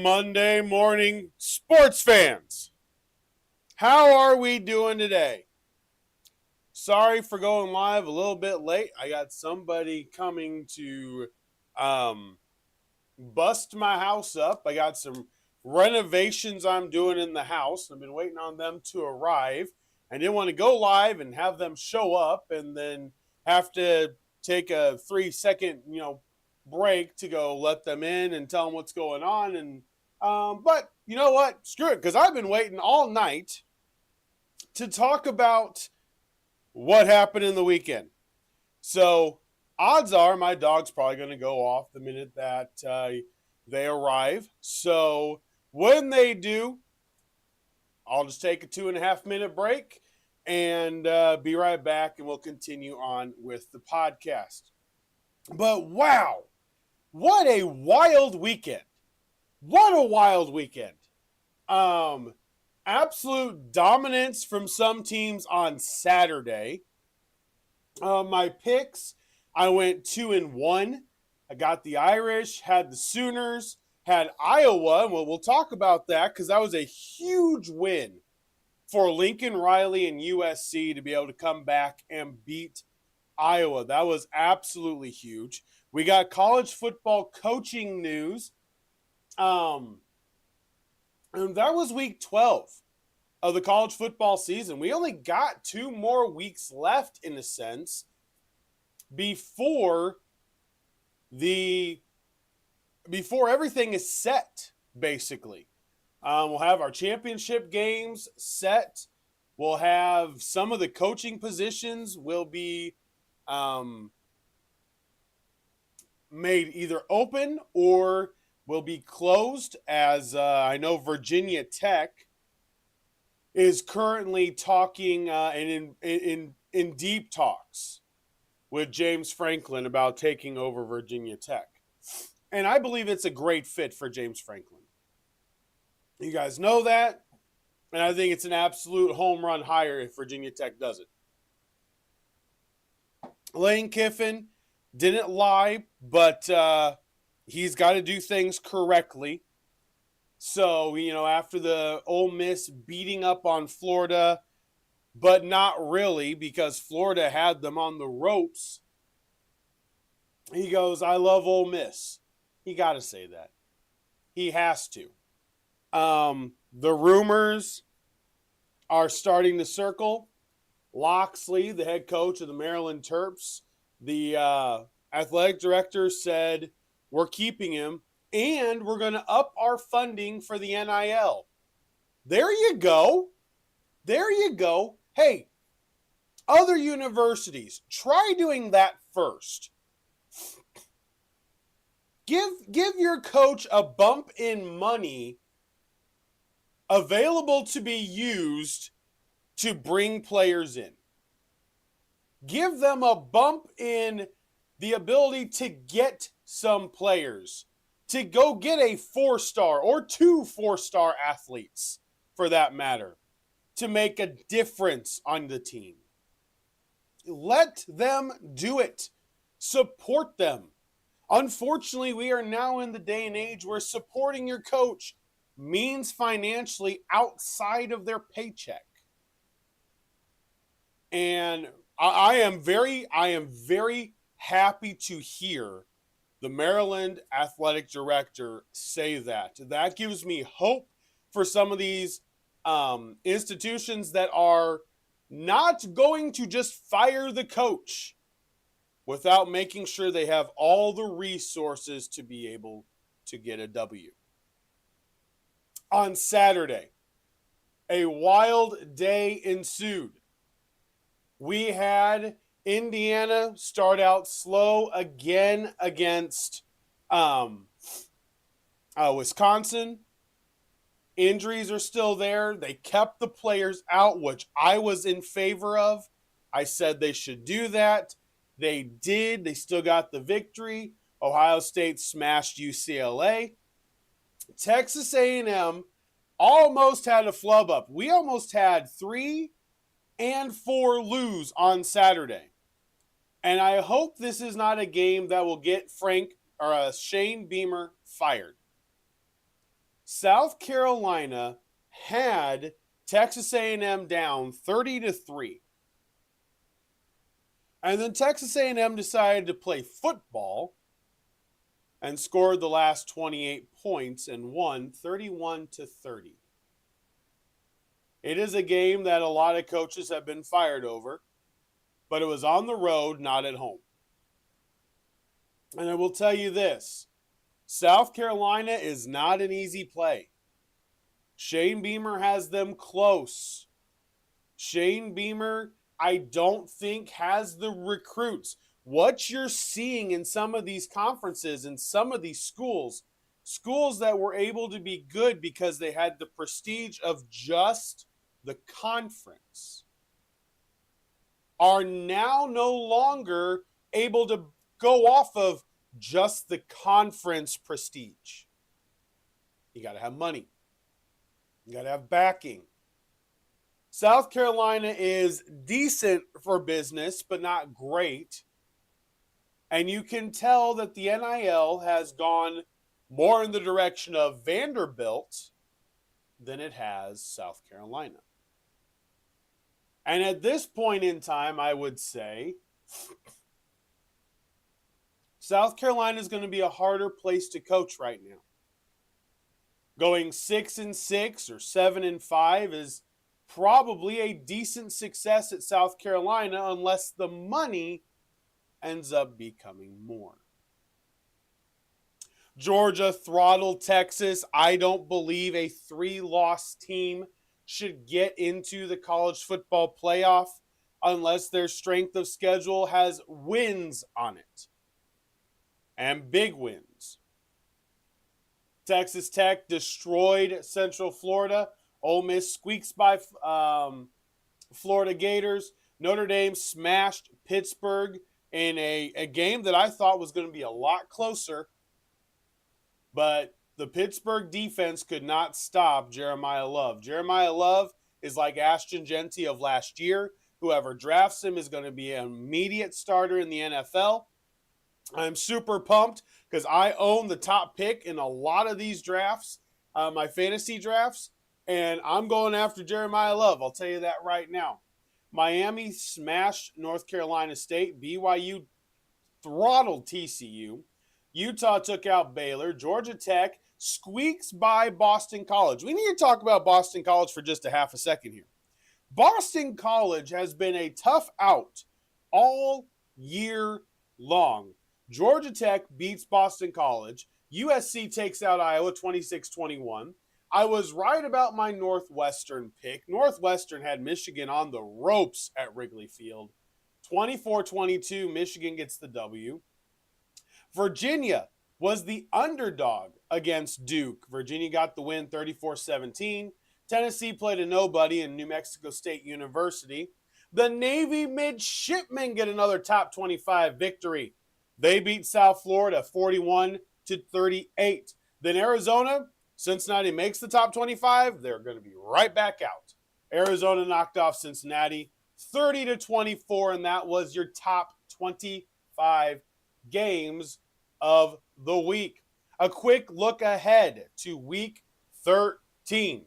Monday morning, sports fans. How are we doing today? Sorry for going live a little bit late. I got somebody coming to bust my house up. I got some renovations I'm doing in the house. I've been waiting on them to arrive. I didn't want to go live and have them show up and then have to take a 3-second, break to go let them in and tell them what's going on. And but you know what? Screw it, because I've been waiting all night to talk about what happened in the weekend. So odds are my dog's probably going to go off the minute that they arrive. So when they do, I'll just take a 2.5-minute break and be right back, and we'll continue on with the podcast. But wow, what a wild weekend. What a wild weekend. Absolute dominance from some teams on Saturday. My picks, I went 2-1. I got the Irish, had the Sooners, had Iowa. Well, we'll talk about that because that was a huge win for Lincoln Riley and USC to be able to come back and beat Iowa. That was absolutely huge. We got college football coaching news. And that was week 12 of the college football season. We only got 2 more weeks left, in a sense, before everything is set, basically. We'll have our championship games set. We'll have some of the coaching positions will be made either open or will be closed, as I know Virginia Tech is currently talking and in deep talks with James Franklin about taking over Virginia Tech. And I believe it's a great fit for James Franklin. You guys know that. And I think it's an absolute home run hire if Virginia Tech does it. Lane Kiffin didn't lie, but he's got to do things correctly. So, after the Ole Miss beating up on Florida, but not really because Florida had them on the ropes, he goes, I love Ole Miss. He got to say that. He has to. The rumors are starting to circle. Loxley, the head coach of the Maryland Terps, the athletic director said, we're keeping him and we're going to up our funding for the NIL. There you go. There you go. Hey, other universities, try doing that first. Give your coach a bump in money available to be used to bring players in. Give them a bump in the ability to get some players, to go get a 4-star or 2 4-star athletes, for that matter, to make a difference on the team. Let them do it. Support them. Unfortunately, we are now in the day and age where supporting your coach means financially outside of their paycheck. And I am very happy to hear the Maryland athletic director say that. That gives me hope for some of these institutions that are not going to just fire the coach without making sure they have all the resources to be able to get a W. On Saturday, a wild day ensued. We had Indiana start out slow again against Wisconsin. Injuries are still there. They kept the players out, which I was in favor of. I said they should do that. They did. They still got the victory. Ohio State smashed UCLA. Texas A&M almost had a flub up. We almost had 3 and 4 lose on Saturday. And I hope this is not a game that will get Shane Beamer fired. South Carolina had Texas A&M down 30-3. And then Texas A&M decided to play football and scored the last 28 points and won 31-30. It is a game that a lot of coaches have been fired over, but it was on the road, not at home. And I will tell you this, South Carolina is not an easy play. Shane Beamer has them close. Shane Beamer, I don't think, has the recruits. What you're seeing in some of these conferences and some of these schools that were able to be good because they had the prestige of just the conference, are now no longer able to go off of just the conference prestige. You got to have money. You got to have backing. South Carolina is decent for business, but not great. And you can tell that the NIL has gone more in the direction of Vanderbilt than it has South Carolina. And at this point in time, I would say South Carolina is going to be a harder place to coach right now. Going 6-6 or 7-5 is probably a decent success at South Carolina unless the money ends up becoming more. Georgia throttled Texas. I don't believe a 3-loss team should get into the college football playoff unless their strength of schedule has wins on it. And big wins. Texas Tech destroyed Central Florida. Ole Miss squeaks by Florida Gators. Notre Dame smashed Pittsburgh in a game that I thought was going to be a lot closer. But the Pittsburgh defense could not stop Jeremiah Love. Jeremiah Love is like Ashton Jeanty of last year. Whoever drafts him is going to be an immediate starter in the NFL. I'm super pumped because I own the top pick in a lot of these drafts, my fantasy drafts, and I'm going after Jeremiah Love. I'll tell you that right now. Miami smashed North Carolina State. BYU throttled TCU. Utah took out Baylor. Georgia Tech squeaks by Boston College. We need to talk about Boston College for just a half a second here. Boston College has been a tough out all year long. Georgia Tech beats Boston College. USC takes out Iowa 26-21. I was right about my Northwestern pick. Northwestern had Michigan on the ropes at Wrigley Field. 24-22, Michigan gets the W. Virginia was the underdog against Duke. Virginia got the win 34-17. Tennessee played a nobody in New Mexico State University. The Navy midshipmen get another top 25 victory. They beat South Florida 41-38. Then Arizona, Cincinnati makes the top 25. They're going to be right back out. Arizona knocked off Cincinnati 30-24, and that was your top 25 games of the week. A quick look ahead to week 13.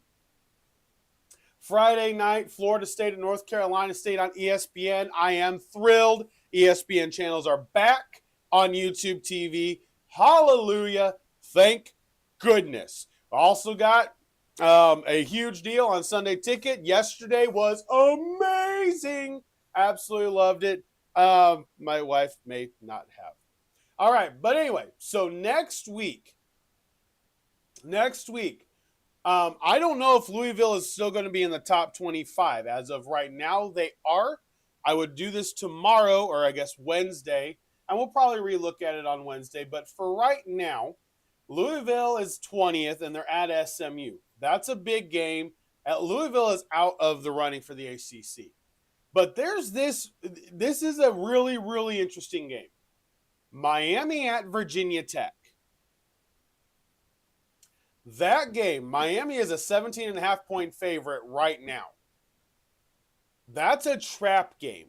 Friday night, Florida State and North Carolina State on ESPN. I am thrilled. ESPN channels are back on YouTube TV. Hallelujah. Thank goodness. Also got a huge deal on Sunday Ticket. Yesterday was amazing. Absolutely loved it. My wife may not have. All right, but anyway, so next week, I don't know if Louisville is still going to be in the top 25. As of right now, they are. I would do this tomorrow, or I guess Wednesday, and we'll probably relook at it on Wednesday. But for right now, Louisville is 20th, and they're at SMU. That's a big game. Louisville is out of the running for the ACC. But there's this is a really, really interesting game. Miami at Virginia Tech. That game, Miami is a 17.5-point favorite right now. That's a trap game.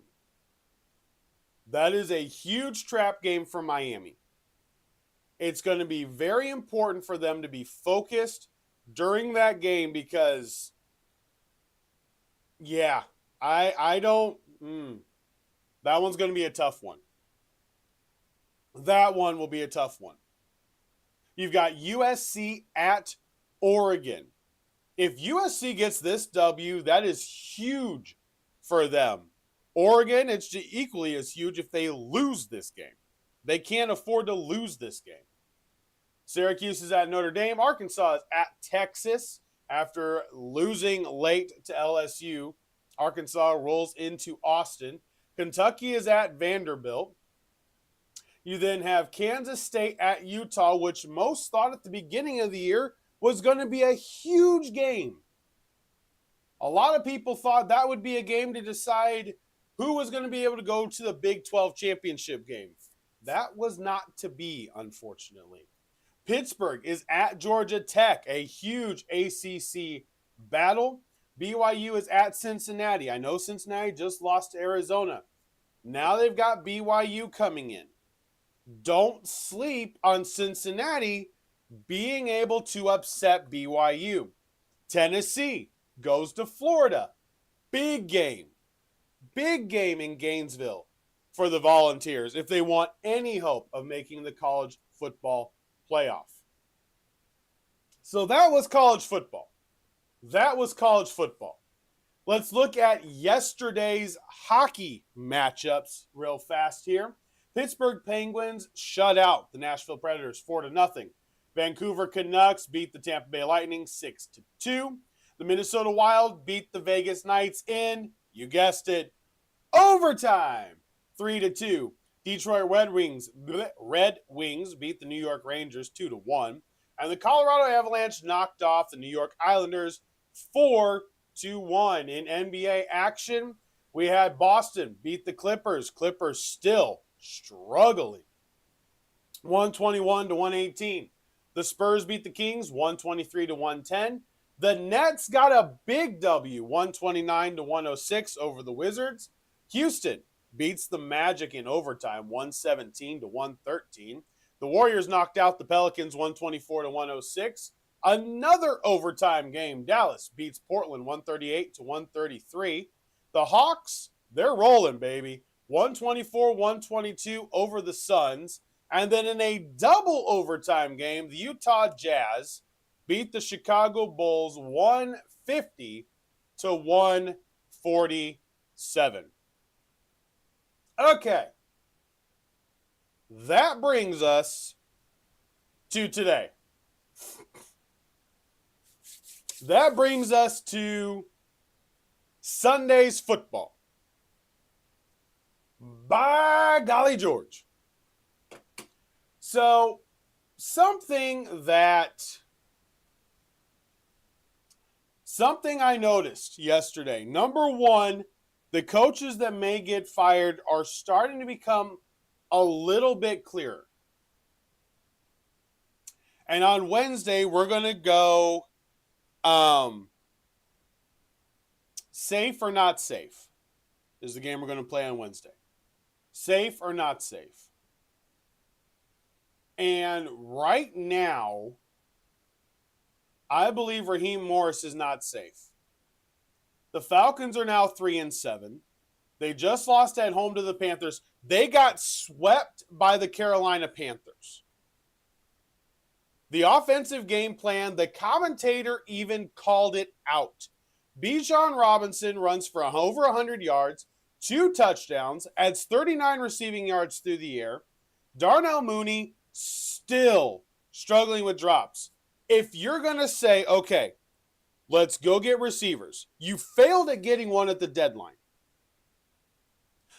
That is a huge trap game for Miami. It's going to be very important for them to be focused during that game because, yeah, I don't, that one's going to be a tough one. That one will be a tough one. You've got USC at Oregon. If USC gets this W, that is huge for them. Oregon, it's equally as huge if they lose this game. They can't afford to lose this game. Syracuse is at Notre Dame. Arkansas is at Texas. After losing late to LSU, Arkansas rolls into Austin. Kentucky is at Vanderbilt. You then have Kansas State at Utah, which most thought at the beginning of the year was going to be a huge game. A lot of people thought that would be a game to decide who was going to be able to go to the Big 12 championship game. That was not to be, unfortunately. Pittsburgh is at Georgia Tech, a huge ACC battle. BYU is at Cincinnati. I know Cincinnati just lost to Arizona. Now they've got BYU coming in. Don't sleep on Cincinnati being able to upset BYU. Tennessee goes to Florida. Big game. Big game in Gainesville for the Volunteers if they want any hope of making the college football playoff. So that was college football. That was college football. Let's look at yesterday's hockey matchups real fast here. Pittsburgh Penguins shut out the Nashville Predators 4-0. Vancouver Canucks beat the Tampa Bay Lightning 6-2. The Minnesota Wild beat the Vegas Knights in, you guessed it, overtime 3-2. Detroit Red Wings beat the New York Rangers 2-1. And the Colorado Avalanche knocked off the New York Islanders 4-1. In NBA action, we had Boston beat the Clippers. Clippers still struggling. 121-118. The Spurs beat the Kings 123-110. The Nets got a big W, 129-106 over the Wizards. Houston beats the Magic in overtime, 117-113. The Warriors knocked out the Pelicans 124-106. Another overtime game. Dallas beats Portland 138-133. The Hawks, they're rolling, baby. 124-122 over the Suns. And then in a double overtime game, the Utah Jazz beat the Chicago Bulls 150-147. Okay. That brings us to today. That brings us to Sunday's football. By golly George. So, something I noticed yesterday. Number one, the coaches that may get fired are starting to become a little bit clearer. And on Wednesday, we're going to go safe or not safe is the game we're going to play on Wednesday. Safe or not safe. And right now, I believe Raheem Morris is not safe. The Falcons are now 3-7. They just lost at home to the Panthers. They got swept by the Carolina Panthers. The offensive game plan, the commentator even called it out. Bijan Robinson runs for over 100 yards, 2 touchdowns, adds 39 receiving yards through the air. Darnell Mooney still struggling with drops. If you're going to say, okay, let's go get receivers, you failed at getting one at the deadline.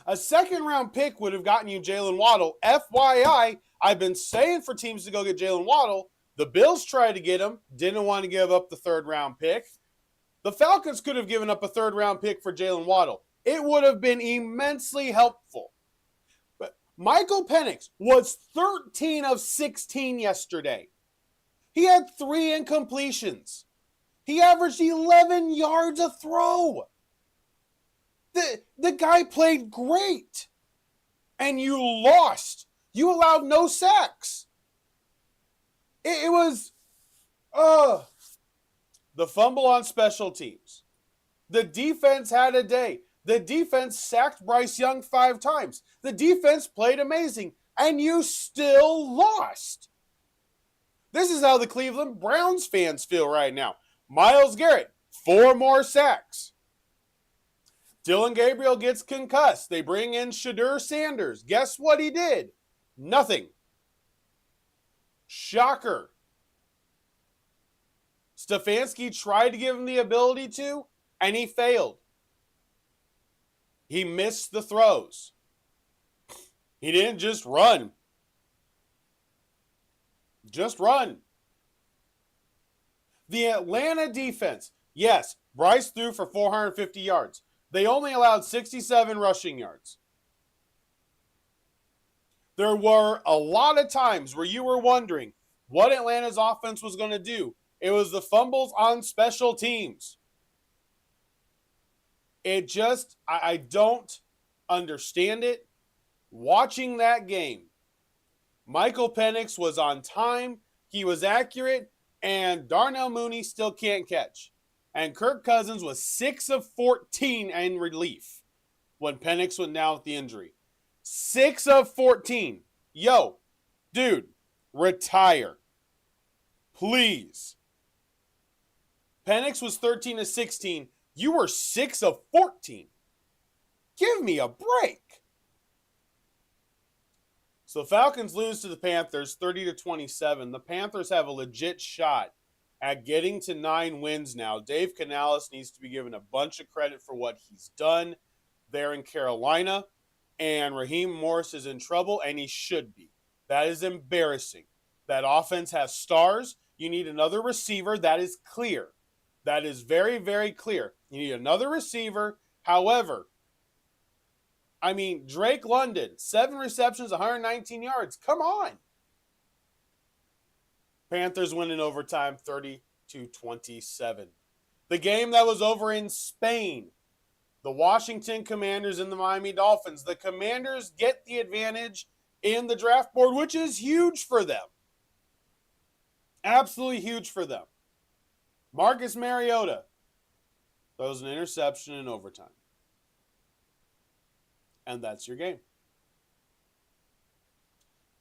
A second-round pick would have gotten you Jalen Waddle. FYI, I've been saying for teams to go get Jalen Waddle. The Bills tried to get him, didn't want to give up the third-round pick. The Falcons could have given up a third-round pick for Jalen Waddle. It would have been immensely helpful. But Michael Penix was 13 of 16 yesterday. He had 3 incompletions. He averaged 11 yards a throw. The guy played great. And you lost. You allowed no sacks. It was the fumble on special teams. The defense had a day. The defense sacked Bryce Young 5 times. The defense played amazing. And you still lost. This is how the Cleveland Browns fans feel right now. Myles Garrett, 4 more sacks. Dylan Gabriel gets concussed. They bring in Shadur Sanders. Guess what he did? Nothing. Shocker. Stefanski tried to give him the ability to, and he failed. He missed the throws. He didn't just run. Just run. The Atlanta defense, yes, Bryce threw for 450 yards. They only allowed 67 rushing yards. There were a lot of times where you were wondering what Atlanta's offense was going to do. It was the fumbles on special teams. It just, I don't understand it. Watching that game, Michael Penix was on time, he was accurate, and Darnell Mooney still can't catch. And Kirk Cousins was 6 of 14 in relief when Penix went down with the injury. 6 of 14. Yo, dude, retire. Please. Penix was 13 of 16. You were 6 of 14. Give me a break. So the Falcons lose to the Panthers 30 to 27. The Panthers have a legit shot at getting to 9 wins now. Dave Canales needs to be given a bunch of credit for what he's done there in Carolina. And Raheem Morris is in trouble, and he should be. That is embarrassing. That offense has stars. You need another receiver. That is clear. That is very, very clear. You need another receiver. However, I mean, Drake London, 7 receptions, 119 yards. Come on. Panthers win in overtime 30-27. The game that was over in Spain, the Washington Commanders and the Miami Dolphins. The Commanders get the advantage in the draft board, which is huge for them. Absolutely huge for them. Marcus Mariota throws an interception in overtime. And that's your game.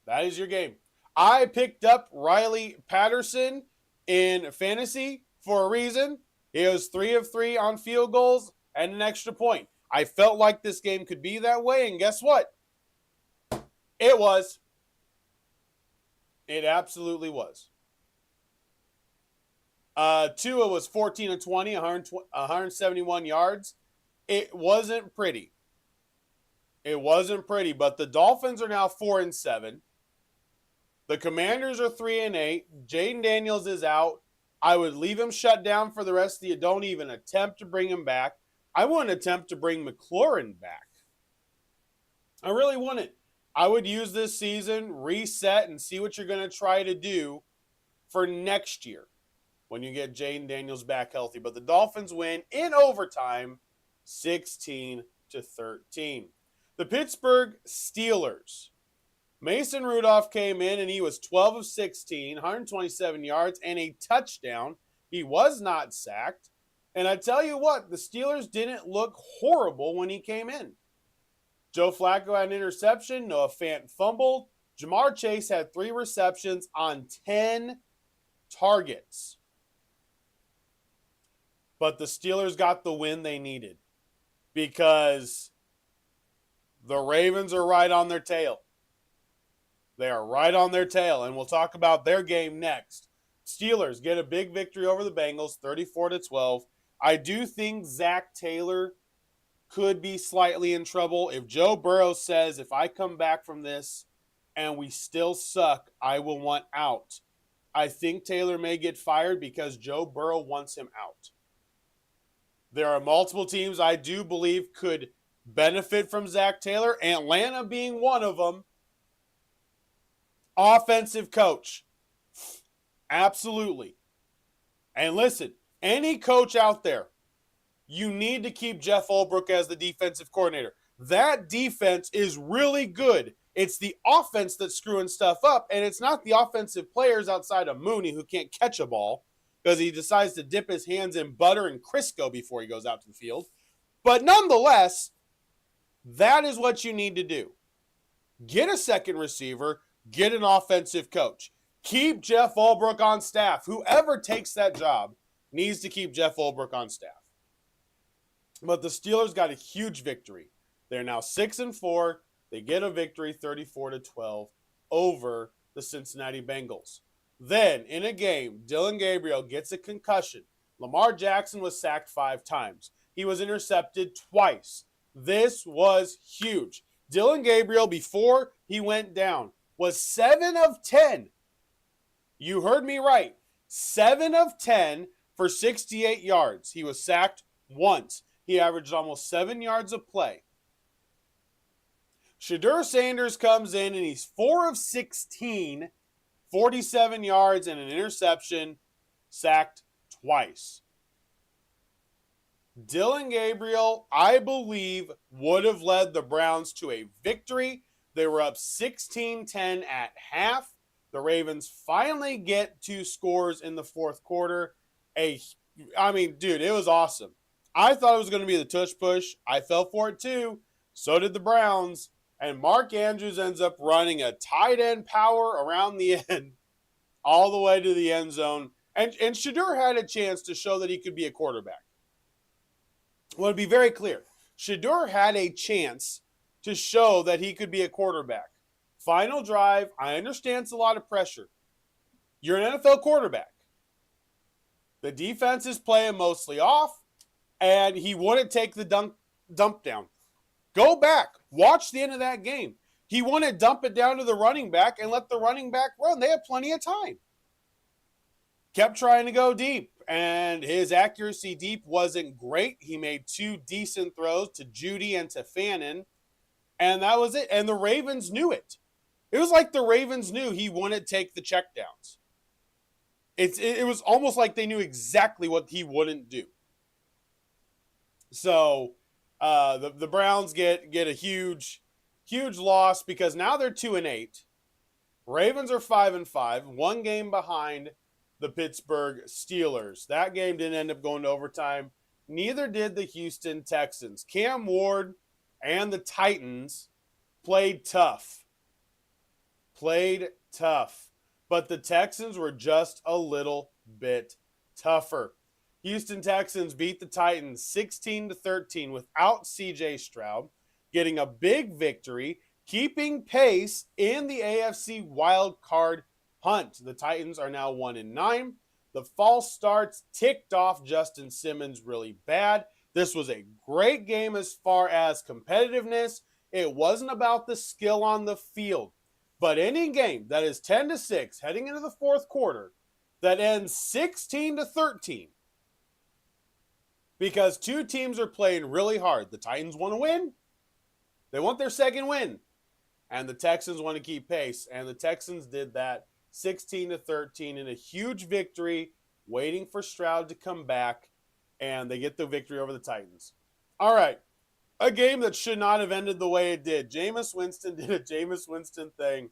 That is your game. I picked up Riley Patterson in fantasy for a reason. He was 3 of 3 on field goals and an extra point. I felt like this game could be that way, and guess what? It was. It absolutely was. Tua was 14 of 20, 171 yards. It wasn't pretty. It wasn't pretty, but the Dolphins are now 4-7. The Commanders are 3-8. Jaden Daniels is out. I would leave him shut down for the rest of the year. Don't even attempt to bring him back. I wouldn't attempt to bring McLaurin back. I really wouldn't. I would use this season, reset, and see what you're going to try to do for next year when you get Jaden Daniels back healthy. But the Dolphins win in overtime, 16-13. The Pittsburgh Steelers. Mason Rudolph came in and he was 12 of 16, 127 yards, and a touchdown. He was not sacked. And I tell you what, the Steelers didn't look horrible when he came in. Joe Flacco had an interception. Noah Fant fumbled. Jamar Chase had 3 receptions on 10 targets. But the Steelers got the win they needed because the Ravens are right on their tail. They are right on their tail, and we'll talk about their game next. Steelers get a big victory over the Bengals, 34-12. I do think Zach Taylor could be slightly in trouble. If Joe Burrow says, if I come back from this and we still suck, I will want out, I think Taylor may get fired because Joe Burrow wants him out. There are multiple teams I do believe could benefit from Zach Taylor, Atlanta being one of them. Offensive coach. Absolutely. And listen, any coach out there, you need to keep Jeff Ulbrich as the defensive coordinator. That defense is really good. It's the offense that's screwing stuff up, and it's not the offensive players outside of Mooney who can't catch a ball because he decides to dip his hands in butter and Crisco before he goes out to the field. But nonetheless, that is what you need to do. Get a second receiver. Get an offensive coach. Keep Jeff Ulbrich on staff. Whoever takes that job needs to keep Jeff Ulbrich on staff. But the Steelers got a huge victory. They're now 6-4. They get a victory 34-12 over the Cincinnati Bengals. Then, in a game, Dillon Gabriel gets a concussion. Lamar Jackson was sacked 5 times. He was intercepted twice. This was huge. Dillon Gabriel, before he went down, was 7 of 10. You heard me right. 7 of 10 for 68 yards. He was sacked once. He averaged almost 7 yards a play. Shedeur Sanders comes in and he's 4 of 16, 47 yards and an interception, sacked twice. Dillon Gabriel, I believe, would have led the Browns to a victory. They were up 16-10 at half. The Ravens finally get 2 scores in the fourth quarter. Dude, it was awesome. I thought it was going to be the tush push. I fell for it too. So did the Browns. And Mark Andrews ends up running a tight end power around the end all the way to the end zone. And Shedeur had a chance to show that he could be a quarterback. I want to be very clear. Shedeur had a chance to show that he could be a quarterback. Final drive, I understand it's a lot of pressure. You're an NFL quarterback. The defense is playing mostly off, and he wouldn't take the dump down. Go back. Watch the end of that game. He wouldn't dump it down to the running back and let the running back run. They had plenty of time. Kept trying to go deep, and his accuracy deep wasn't great. He made 2 decent throws to Jeudy and to Fannin, and that was it. And the Ravens knew it. It was like the Ravens knew he wouldn't take the checkdowns. It was almost like they knew exactly what he wouldn't do. So the Browns get a huge loss because now they're 2-8. Ravens are 5-5, 1 game behind the Pittsburgh Steelers. That game didn't end up going to overtime. Neither did the Houston Texans. Cam Ward and the Titans played tough. But the Texans were just a little bit tougher. Houston Texans beat the Titans 16-13 without CJ Stroud, getting a big victory, keeping pace in the AFC wild card hunt. The Titans are now 1-9. The false starts ticked off Justin Simmons really bad. This was a great game as far as competitiveness. It wasn't about the skill on the field. But any game that is 10-6 heading into the fourth quarter that ends 16-13 because 2 teams are playing really hard. The Titans want to win. They want their second win. And the Texans want to keep pace. And the Texans did that 16-13 in a huge victory, waiting for Stroud to come back. And they get the victory over the Titans. All right. A game that should not have ended the way it did. Jameis Winston did a Jameis Winston thing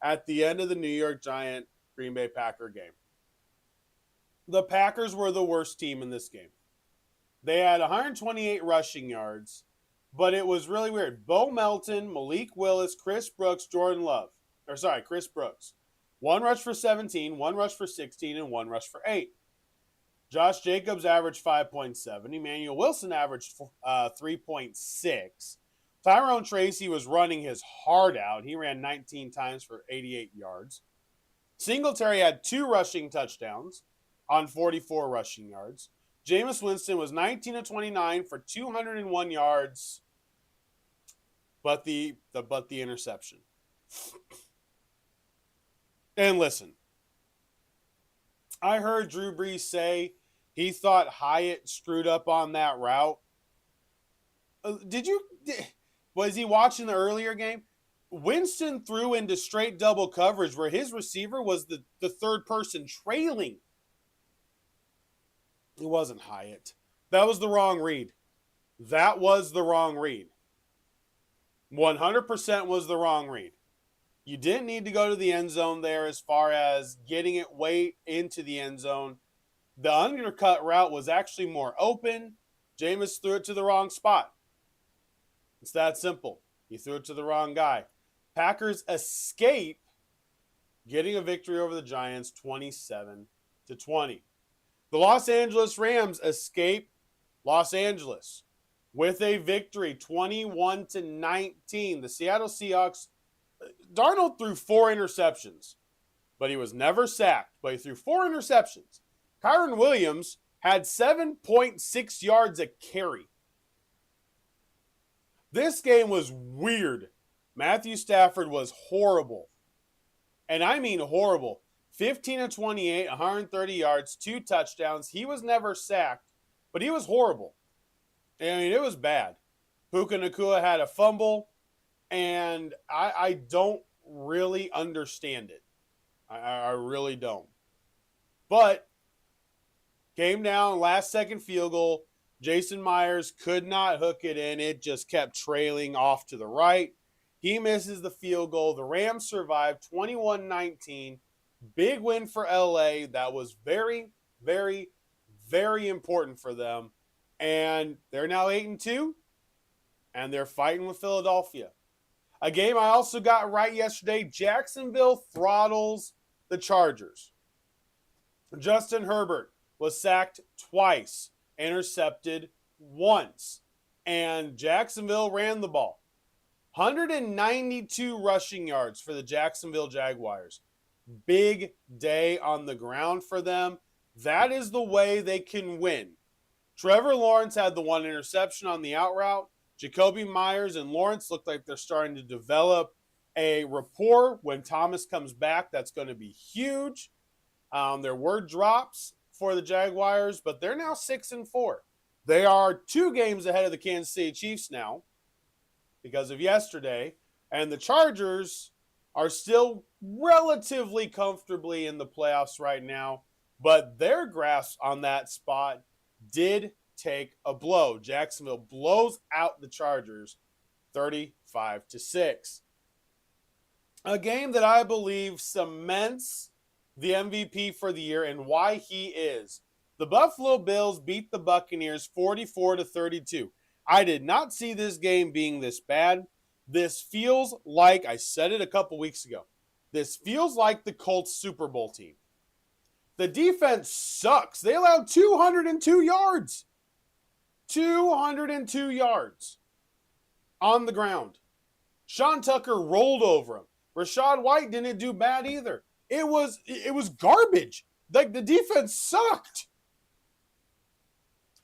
at the end of the New York Giant Green Bay Packer game. The Packers were the worst team in this game. They had 128 rushing yards, but it was really weird. Bo Melton, Malik Willis, Chris Brooks, Chris Brooks. 1 rush for 17, 1 rush for 16, and 1 rush for 8. Josh Jacobs averaged 5.7. Emmanuel Wilson averaged 3.6. Tyrone Tracy was running his heart out. He ran 19 times for 88 yards. Singletary had 2 rushing touchdowns on 44 rushing yards. Jameis Winston was 19-29 for 201 yards, but the interception. And listen, I heard Drew Brees say he thought Hyatt screwed up on that route. Was he watching the earlier game? Winston threw into straight double coverage where his receiver was the third person trailing. It wasn't Hyatt. That was the wrong read. 100% was the wrong read. You didn't need to go to the end zone there as far as getting it way into the end zone. The undercut route was actually more open. Jameis threw it to the wrong spot. It's that simple. He threw it to the wrong guy. Packers escape getting a victory over the Giants 27-20. The Los Angeles Rams escape Los Angeles with a victory 21-19. The Seattle Seahawks, Darnold threw 4 interceptions, but he was never sacked. But he threw 4 interceptions. Kyron Williams had 7.6 yards a carry. This game was weird. Matthew Stafford was horrible. And I mean horrible. 15-28, 130 yards, 2 touchdowns. He was never sacked, but he was horrible. I mean, it was bad. Puka Nacua had a fumble, and I don't really understand it. I really don't. But came down, last second field goal. Jason Myers could not hook it in. It just kept trailing off to the right. He misses the field goal. The Rams survived 21-19. Big win for LA. That was very, very, very important for them. And they're now 8-2. And they're fighting with Philadelphia. A game I also got right yesterday. Jacksonville throttles the Chargers. Justin Herbert was sacked twice, intercepted once, and Jacksonville ran the ball. 192 rushing yards for the Jacksonville Jaguars. Big day on the ground for them. That is the way they can win. Trevor Lawrence had the one interception on the out route. Jacoby Myers and Lawrence look like they're starting to develop a rapport. When Thomas comes back, that's going to be huge. Their word drops for the Jaguars, but they're now 6-4. They are 2 games ahead of the Kansas City Chiefs now because of yesterday, and the Chargers are still relatively comfortably in the playoffs right now, but their grasp on that spot did take a blow. Jacksonville blows out the Chargers 35-6. A game that I believe cements the MVP for the year and why he is. The Buffalo Bills beat the Buccaneers 44-32. I did not see this game being this bad. This feels like, I said it a couple weeks ago, this feels like the Colts Super Bowl team. The defense sucks. They allowed 202 yards. 202 yards on the ground. Sean Tucker rolled over him. Rachaad White didn't do bad either. It was garbage. Like, the defense sucked.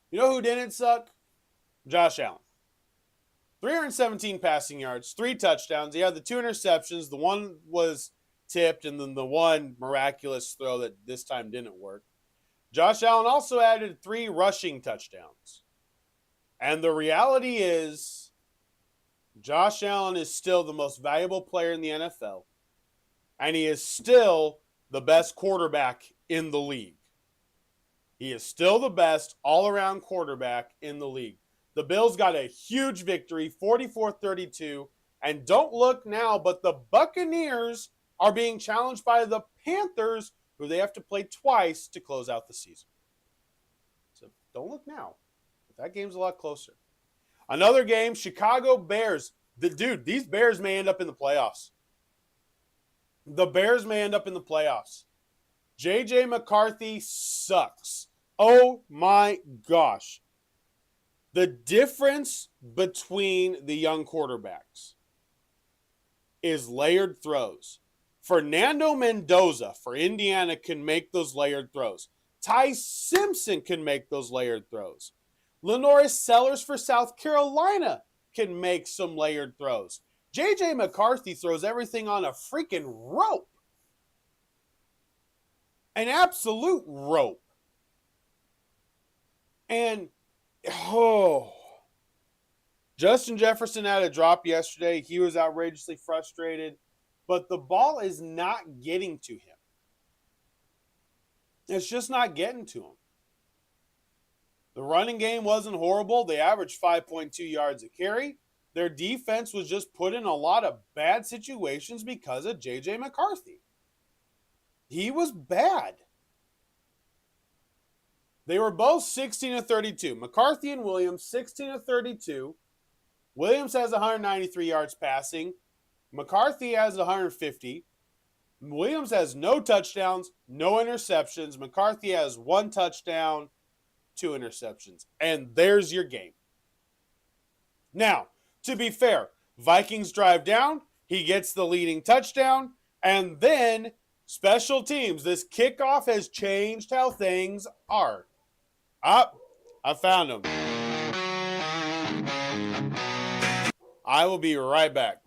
You know who didn't suck? Josh Allen. 317 passing yards, 3 touchdowns. He had the 2 interceptions. The one was tipped, and then the one miraculous throw that this time didn't work. Josh Allen also added 3 rushing touchdowns. And the reality is, Josh Allen is still the most valuable player in the NFL, and he is still the best quarterback in the league. He is still the best all-around quarterback in the league. The Bills got a huge victory, 44-32, and don't look now, but the Buccaneers are being challenged by the Panthers, who they have to play twice to close out the season. So don't look now, but that game's a lot closer. Another game, Chicago Bears. These Bears may end up in the playoffs. The Bears may end up in the playoffs. J.J. McCarthy sucks. Oh my gosh. The difference between the young quarterbacks is layered throws. Fernando Mendoza for Indiana can make those layered throws. Ty Simpson can make those layered throws. Lenoris Sellers for South Carolina can make some layered throws. J.J. McCarthy throws everything on a freaking rope. An absolute rope. And, Justin Jefferson had a drop yesterday. He was outrageously frustrated. But the ball is not getting to him. It's just not getting to him. The running game wasn't horrible. They averaged 5.2 yards a carry. Their defense was just put in a lot of bad situations because of J.J. McCarthy. He was bad. They were both 16-32. McCarthy and Williams, 16-32. Williams has 193 yards passing. McCarthy has 150. Williams has no touchdowns, no interceptions. McCarthy has 1 touchdown, 2 interceptions. And there's your game. Now, to be fair, Vikings drive down. He gets the leading touchdown. And then special teams. This kickoff has changed how things are. I found him. I will be right back.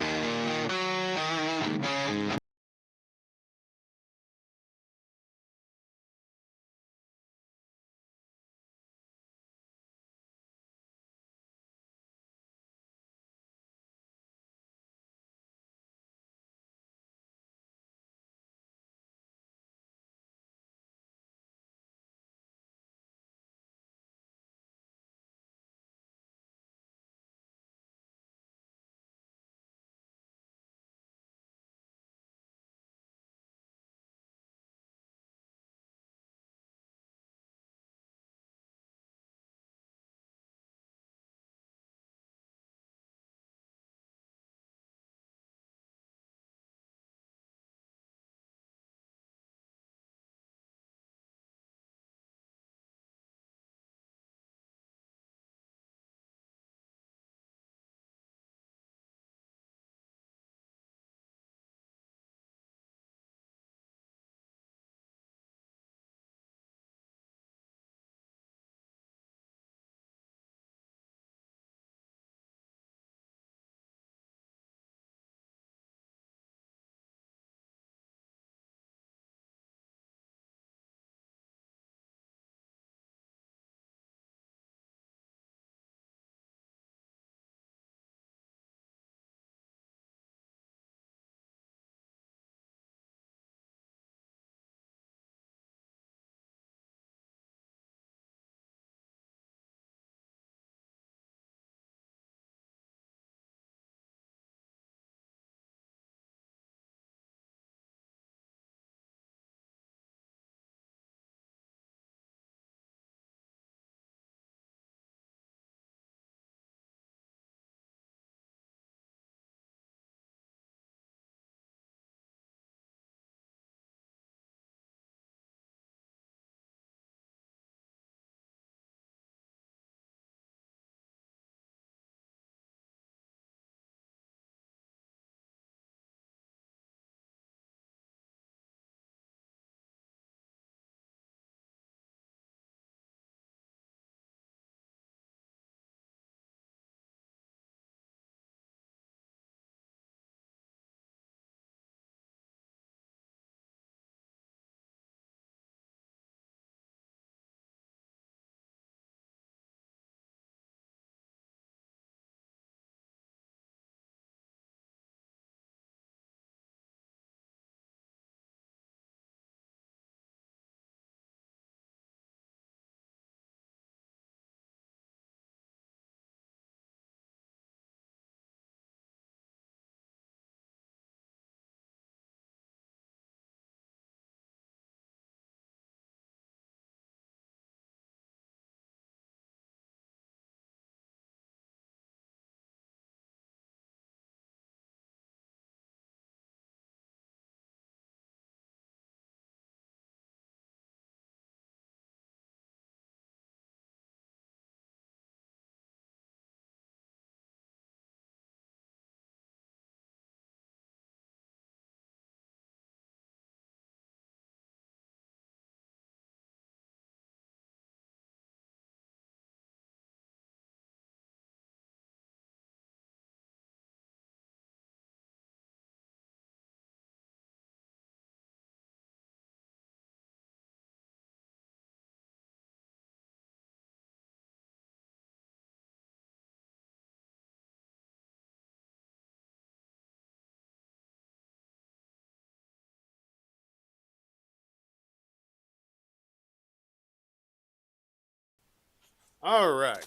All right.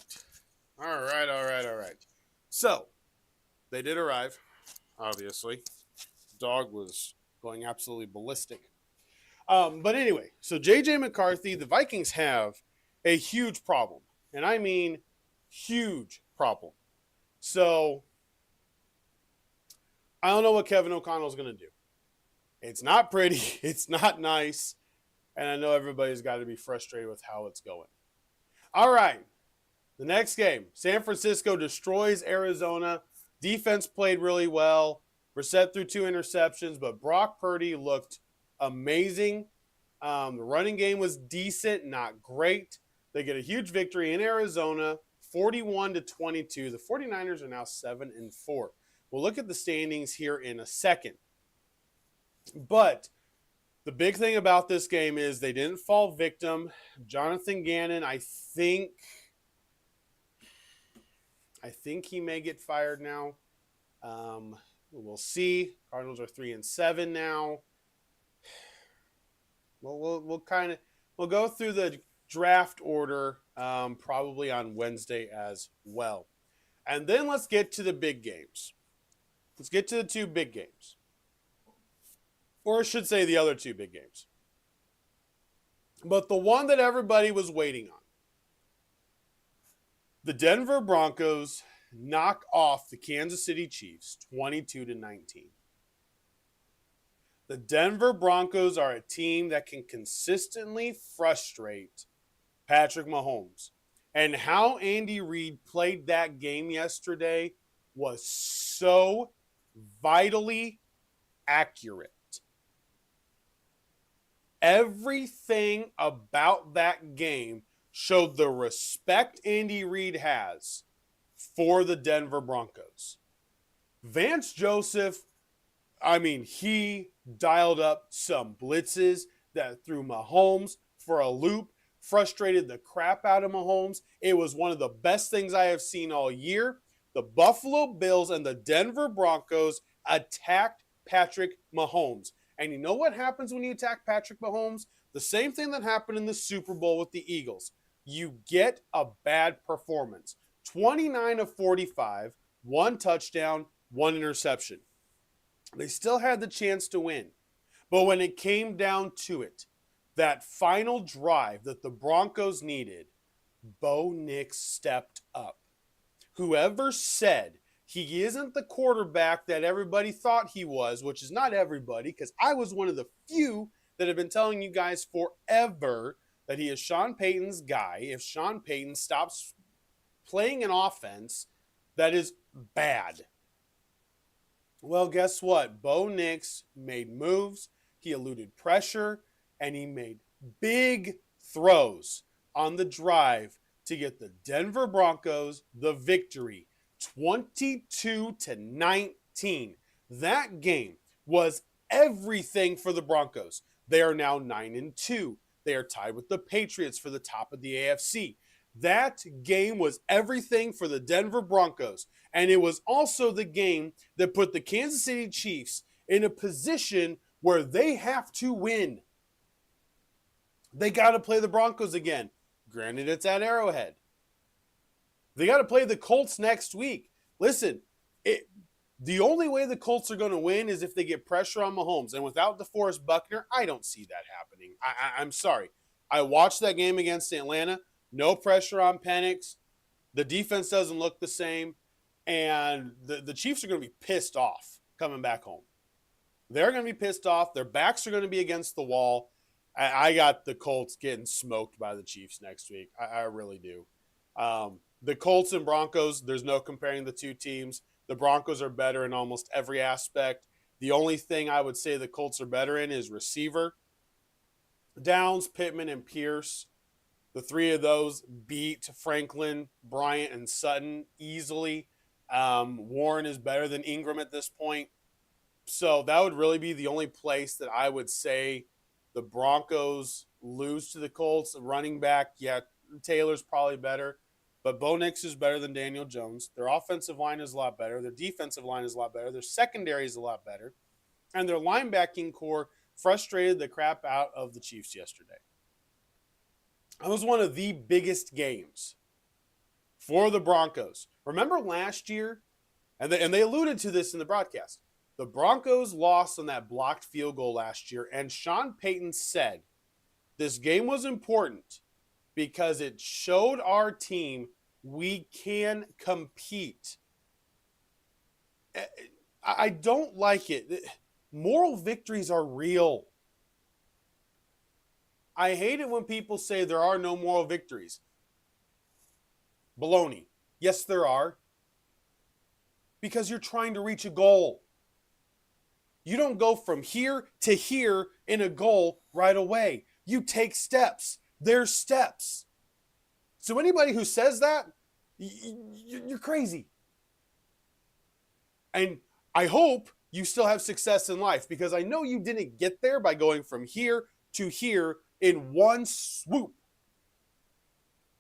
All right, all right, all right. So, they did arrive, obviously. Dog was going absolutely ballistic. But anyway, so JJ McCarthy, the Vikings have a huge problem. And I mean huge problem. So, I don't know what Kevin O'Connell's going to do. It's not pretty, it's not nice, and I know everybody's got to be frustrated with how it's going. All right, the next game, San Francisco destroys Arizona. Defense played really well. Brissett threw 2 interceptions, but Brock Purdy looked amazing. The running game was decent, not great. They get a huge victory in Arizona, 41-22. The 49ers are now 7-4. We'll look at the standings here in a second. But the big thing about this game is they didn't fall victim. Jonathan Gannon, I think he may get fired now. We'll see. Cardinals are 3-7 now. We'll go through the draft order probably on Wednesday as well, and then let's get to the big games. Let's get to the 2 big games, or I should say the other 2 big games. But the one that everybody was waiting on. The Denver Broncos knock off the Kansas City Chiefs 22-19. The Denver Broncos are a team that can consistently frustrate Patrick Mahomes. And how Andy Reid played that game yesterday was so vitally accurate. Everything about that game showed the respect Andy Reid has for the Denver Broncos. Vance Joseph, he dialed up some blitzes that threw Mahomes for a loop, frustrated the crap out of Mahomes. It was one of the best things I have seen all year. The Buffalo Bills and the Denver Broncos attacked Patrick Mahomes. And you know what happens when you attack Patrick Mahomes? The same thing that happened in the Super Bowl with the Eagles. You get a bad performance. 29 of 45, 1 touchdown, 1 interception. They still had the chance to win. But when it came down to it, that final drive that the Broncos needed, Bo Nix stepped up. Whoever said he isn't the quarterback that everybody thought he was, which is not everybody, because I was one of the few that have been telling you guys forever that he is Sean Payton's guy. If Sean Payton stops playing an offense that is bad. Well, guess what? Bo Nix made moves, he eluded pressure, and he made big throws on the drive to get the Denver Broncos the victory, 22-19. That game was everything for the Broncos. They are now 9-2. They are tied with the Patriots for the top of the AFC. That game was everything for the Denver Broncos. And it was also the game that put the Kansas City Chiefs in a position where they have to win. They got to play the Broncos again. Granted, it's at Arrowhead. They got to play the Colts next week. Listen, the only way the Colts are going to win is if they get pressure on Mahomes. And without DeForest Buckner, I don't see that happening. I'm sorry. I watched that game against Atlanta. No pressure on Penix. The defense doesn't look the same. And the Chiefs are going to be pissed off coming back home. They're going to be pissed off. Their backs are going to be against the wall. I got the Colts getting smoked by the Chiefs next week. I really do. The Colts and Broncos, there's no comparing the two teams. The Broncos are better in almost every aspect. The only thing I would say the Colts are better in is receiver. Downs, Pittman, and Pierce. The 3 of those beat Franklin, Bryant, and Sutton easily. Warren is better than Ingram at this point. So that would really be the only place that I would say the Broncos lose to the Colts. Running back, yeah, Taylor's probably better. But Bo Nix is better than Daniel Jones. Their offensive line is a lot better. Their defensive line is a lot better. Their secondary is a lot better. And their linebacking core frustrated the crap out of the Chiefs yesterday. That was one of the biggest games for the Broncos. Remember last year, and they alluded to this in the broadcast, the Broncos lost on that blocked field goal last year, and Sean Payton said this game was important because it showed our team we can compete. I don't like it. Moral victories are real. I hate it when people say there are no moral victories. Baloney. Yes, there are. Because you're trying to reach a goal. You don't go from here to here in a goal right away. You take steps. There's steps. So anybody who says that, you're crazy. And I hope you still have success in life, because I know you didn't get there by going from here to here in one swoop.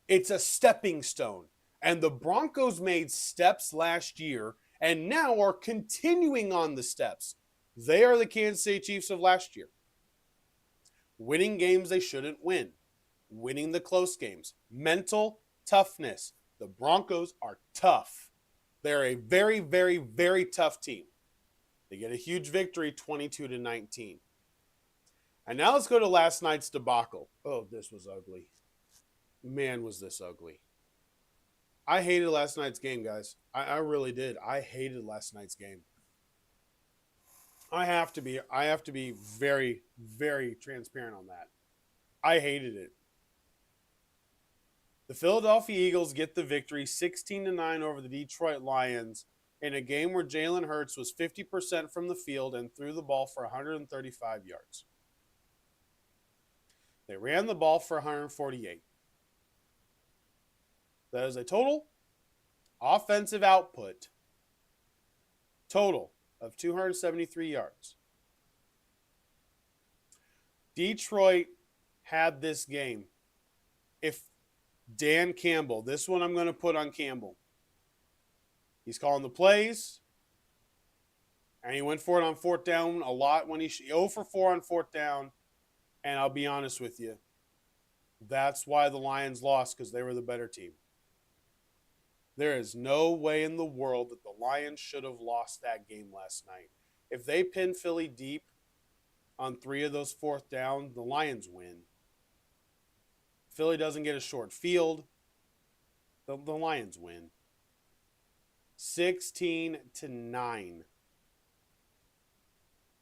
It's a stepping stone. And the Broncos made steps last year and now are continuing on the steps. They are the Kansas City Chiefs of last year. Winning games they shouldn't win. Winning the close games. Mental toughness. The Broncos are tough. They're a very, very, very tough team. They get a huge victory, 22-19. And now let's go to last night's debacle. Oh, this was ugly. Man, was this ugly. I hated last night's game, guys. I really did. I hated last night's game. I have to be very, very transparent on that. I hated it. The Philadelphia Eagles get the victory 16-9 over the Detroit Lions in a game where Jalen Hurts was 50% from the field and threw the ball for 135 yards. They ran the ball for 148. That is a total offensive output total of 273 yards. Detroit had this game. If Dan Campbell, this one I'm going to put on Campbell. He's calling the plays, and he went for it on fourth down a lot when he 0 for 4 on fourth down. And I'll be honest with you, that's why the Lions lost, because they were the better team. There is no way in the world that the Lions should have lost that game last night. If they pin Philly deep on 3 of those fourth down, the Lions win. Philly doesn't get a short field, the Lions win. 16-9.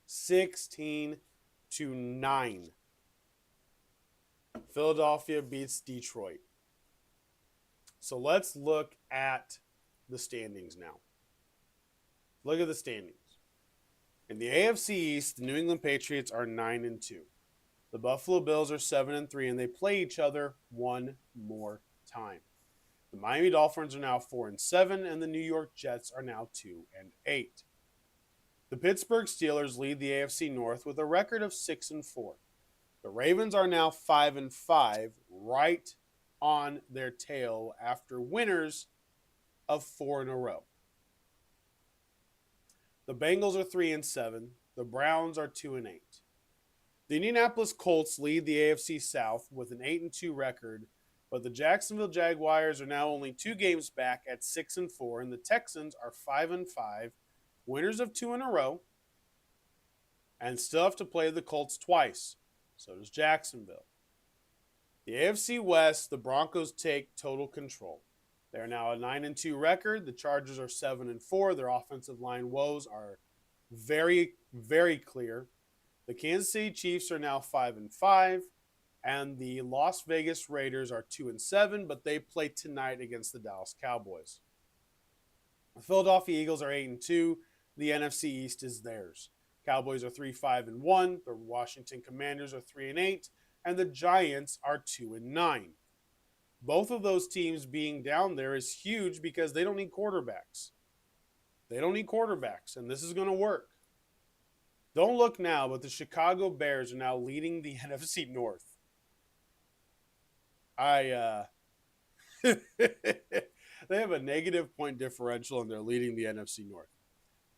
16-9. Philadelphia beats Detroit. So let's look at the standings now. Look at the standings. In the AFC East, the New England Patriots are 9-2. The Buffalo Bills are 7-3, and they play each other one more time. The Miami Dolphins are now 4-7, and the New York Jets are now 2-8. The Pittsburgh Steelers lead the AFC North with a record of 6-4. The Ravens are now 5-5, right on their tail after winners of 4 in a row. The Bengals are 3-7. The Browns are 2-8. The Indianapolis Colts lead the AFC South with an 8-2 record, but the Jacksonville Jaguars are now only 2 games back at 6-4, and the Texans are 5-5, winners of 2 in a row, and still have to play the Colts twice. So does Jacksonville. The AFC West, the Broncos take total control. They are now a 9-2 record. The Chargers are 7-4. Their offensive line woes are very, very clear. The Kansas City Chiefs are now 5-5, and the Las Vegas Raiders are 2-7, but they play tonight against the Dallas Cowboys. The Philadelphia Eagles are 8-2. The NFC East is theirs. Cowboys are 3-5-1. The Washington Commanders are 3-8, and the Giants are 2-9. Both of those teams being down there is huge because they don't need quarterbacks. They don't need quarterbacks, and this is going to work. Don't look now, but the Chicago Bears are now leading the NFC North. They have a negative point differential, and they're leading the NFC North.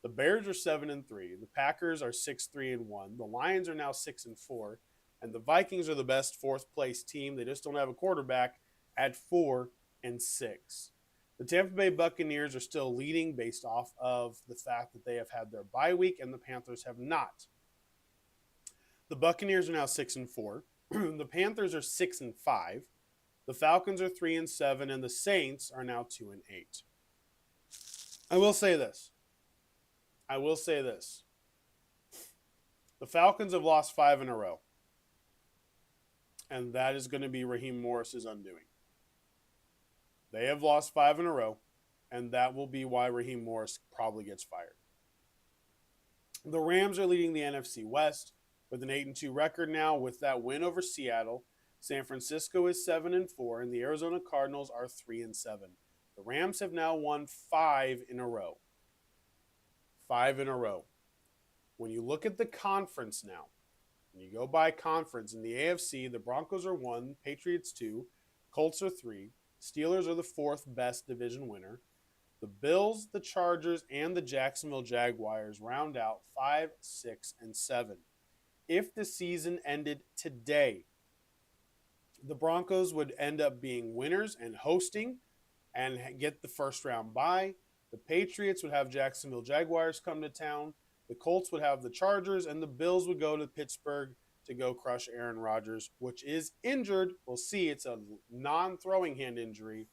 The Bears are 7-3. The Packers are 6-3-1. The Lions are now 6-4. And the Vikings are the best fourth place team. They just don't have a quarterback at 4-6. The Tampa Bay Buccaneers are still leading based off of the fact that they have had their bye week and the Panthers have not. The Buccaneers are now 6-4. The Panthers are 6-5. The Falcons are 3-7, and the Saints are now 2-8. I will say this. The Falcons have lost 5 in a row, and that is going to be Raheem Morris's undoing. They have lost 5 in a row, and that will be why Raheem Morris probably gets fired. The Rams are leading the NFC West with an 8-2 record now with that win over Seattle. San Francisco is 7-4, and the Arizona Cardinals are 3-7. The Rams have now won 5 in a row. 5 in a row. When you look at the conference now, when you go by conference in the AFC, the Broncos are 1, Patriots 2, Colts are 3, Steelers are the 4th best division winner. The Bills, the Chargers, and the Jacksonville Jaguars round out 5, 6, and 7. If the season ended today, the Broncos would end up being winners and hosting and get the first round bye. The Patriots would have Jacksonville Jaguars come to town. The Colts would have the Chargers, and the Bills would go to Pittsburgh to go crush Aaron Rodgers, which is injured. We'll see. It's a non-throwing hand injury,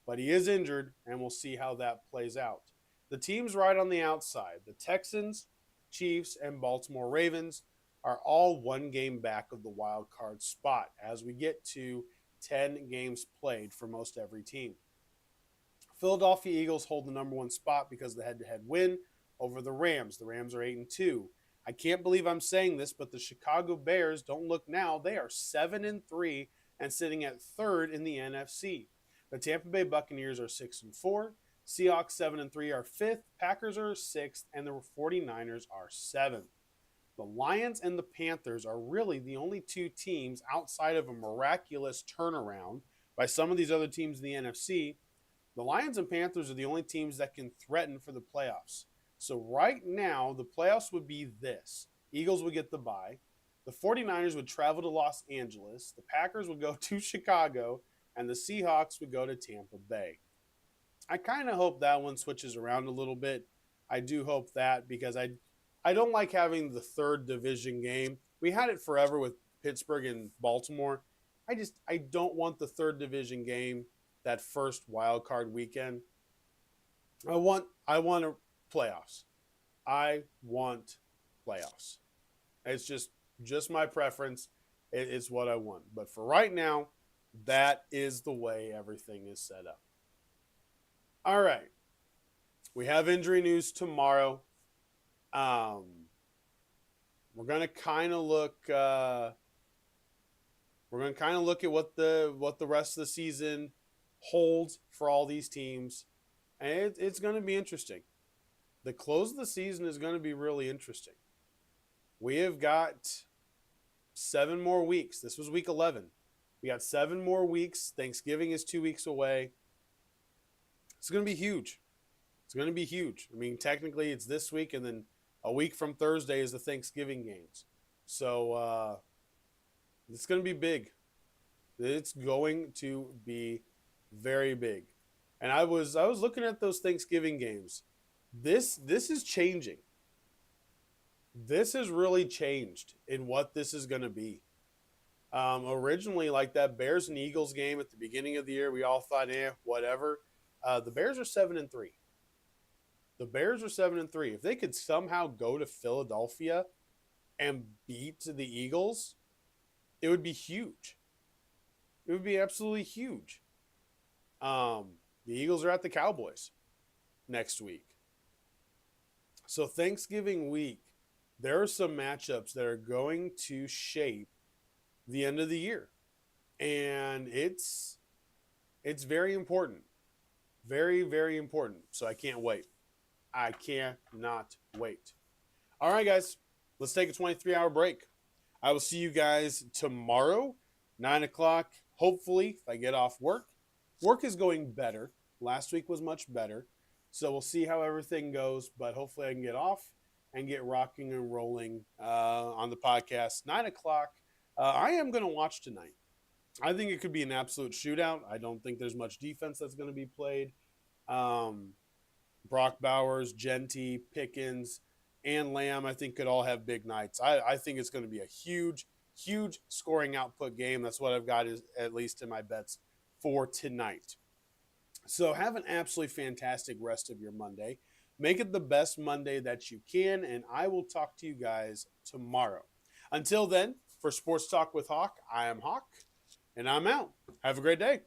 but he is injured, and we'll see how that plays out. The teams right on the outside, the Texans, Chiefs, and Baltimore Ravens, are all one game back of the wild card spot as we get to 10 games played for most every team. Philadelphia Eagles hold the number 1 spot because of the head-to-head win over the Rams. The Rams are 8-2. I can't believe I'm saying this, but the Chicago Bears, don't look now, they are 7-3 and sitting at 3rd in the NFC. The Tampa Bay Buccaneers are 6-4. Seahawks 7-3 are 5th. Packers are 6th, and the 49ers are 7th. The Lions and the Panthers are really the only 2 teams outside of a miraculous turnaround by some of these other teams in the NFC. The Lions and Panthers are the only teams that can threaten for the playoffs. So right now, the playoffs would be this. Eagles would get the bye. The 49ers would travel to Los Angeles. The Packers would go to Chicago. And the Seahawks would go to Tampa Bay. I kind of hope that one switches around a little bit. I do hope that because I don't like having the 3rd division game. We had it forever with Pittsburgh and Baltimore. I don't want the 3rd division game that first wild card weekend. I want playoffs. I want playoffs. It's just my preference. It's what I want. But for right now, that is the way everything is set up. All right. We have injury news tomorrow. We're going to kind of look at what the rest of the season holds for all these teams. And it's going to be interesting. The close of the season is going to be really interesting. We have got 7 more weeks. This was week 11. We got 7 more weeks. Thanksgiving is 2 weeks away. It's going to be huge. It's going to be huge. I mean, technically it's this week, and then a week from Thursday is the Thanksgiving games. So it's going to be big. It's going to be very big. And I was looking at those Thanksgiving games. This is changing. This has really changed in what this is going to be. Originally, like that Bears and Eagles game at the beginning of the year, we all thought, whatever. The Bears are 7-3. The Bears are 7-3. If they could somehow go to Philadelphia and beat the Eagles, it would be huge. It would be absolutely huge. The Eagles are at the Cowboys next week. So Thanksgiving week, there are some matchups that are going to shape the end of the year. And it's very important. Very, very important. So I can't wait. I cannot wait. All right, guys. Let's take a 23-hour break. I will see you guys tomorrow, 9 o'clock. Hopefully, if I get off work. Work is going better. Last week was much better. So we'll see how everything goes. But hopefully I can get off and get rocking and rolling on the podcast. 9 o'clock. I am going to watch tonight. I think it could be an absolute shootout. I don't think there's much defense that's going to be played. Um, Brock Bowers, Genty, Pickens, and Lamb, I think, could all have big nights. I think it's going to be a huge, huge scoring output game. That's what I've got, is at least in my bets for tonight. So have an absolutely fantastic rest of your Monday. Make it the best Monday that you can, and I will talk to you guys tomorrow. Until then, for Sports Talk with Hawk, I am Hawk, and I'm out. Have a great day.